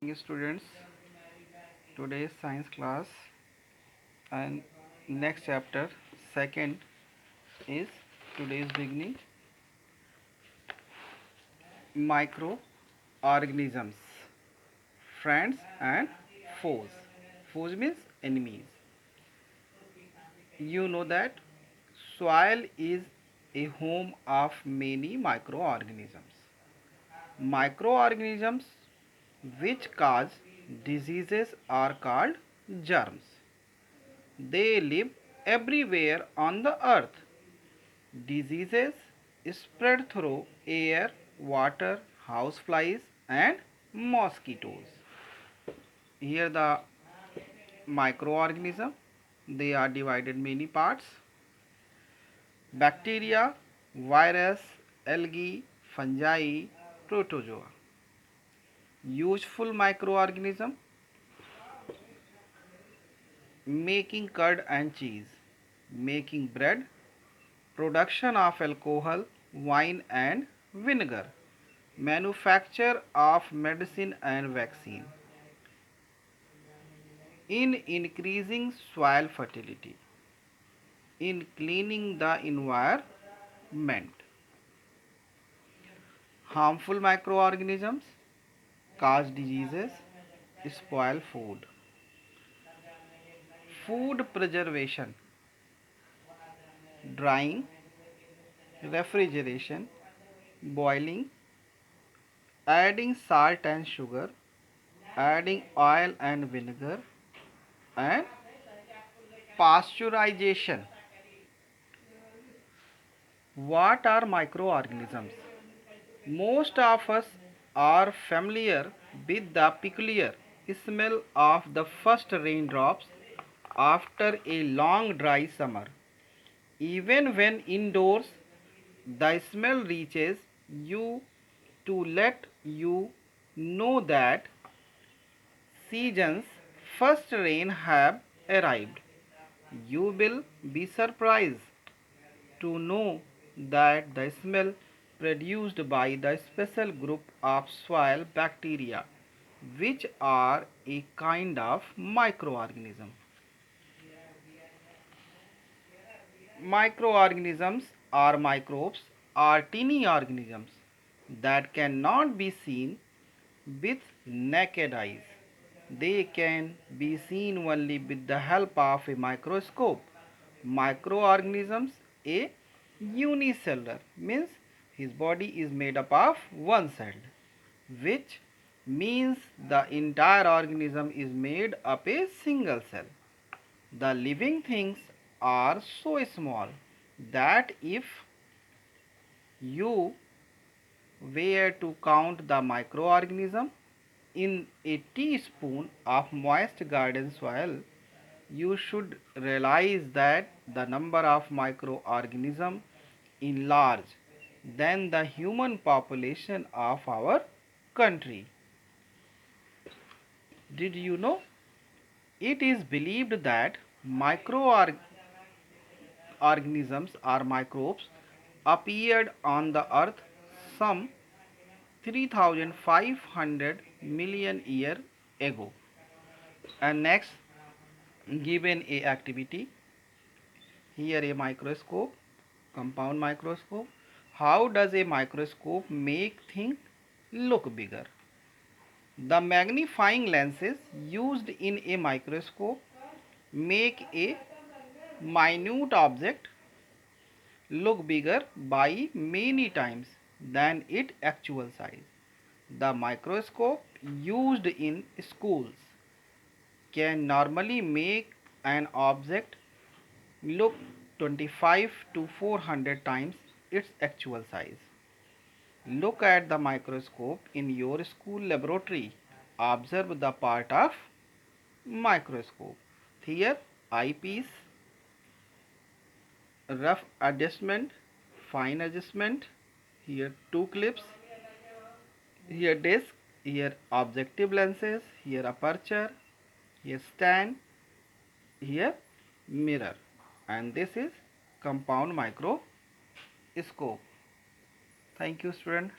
Morning, students. Today's science class and next chapter second is today's beginning microorganisms, friends and foes. Foes means enemies. You know that soil is a home of many microorganisms. Microorganisms which cause diseases are called germs. They live everywhere on the earth. Diseases spread through air, water, houseflies, and mosquitoes. Here the microorganism. They are divided many parts. Bacteria, virus, algae, fungi, protozoa. Useful microorganism making curd and cheese, making bread, production of alcohol, wine and vinegar, manufacture of medicine and vaccine, in increasing soil fertility, in cleaning the environment. Harmful microorganisms cause diseases, spoil food. Food preservation, drying, refrigeration, boiling, adding salt and sugar, adding oil and vinegar, and pasteurization. What are microorganisms? Most of us are familiar with the peculiar smell of the first raindrops after a long dry summer. Even when indoors, the smell reaches you to let you know that season's first rain have arrived. You will be surprised to know that the smell produced by the special group of soil bacteria, which are a kind of microorganism. Microorganisms or microbes are tiny organisms that cannot be seen with naked eyes. They can be seen only with the help of a microscope. Microorganisms a unicellular means his body is made up of one cell, which means the entire organism is made up a single cell. The living things are so small that if you were to count the microorganism in a teaspoon of moist garden soil, you should realize that the number of microorganisms is large than the human population of our country. Did you know? It is believed that microorganisms or microbes appeared on the earth some 3500 million years ago. And next, given a activity, here a microscope, compound microscope. How does a microscope make things look bigger? The magnifying lenses used in a microscope make a minute object look bigger by many times than its actual size. The microscope used in schools can normally make an object look 25 to 400 times its actual size. Look at the microscope in your school laboratory. Observe the part of microscope. Here eyepiece, rough adjustment, fine adjustment. Here two clips. Here disc. Here objective lenses. Here aperture. Here stand. Here mirror. And this is compound microscope. Thank you, student.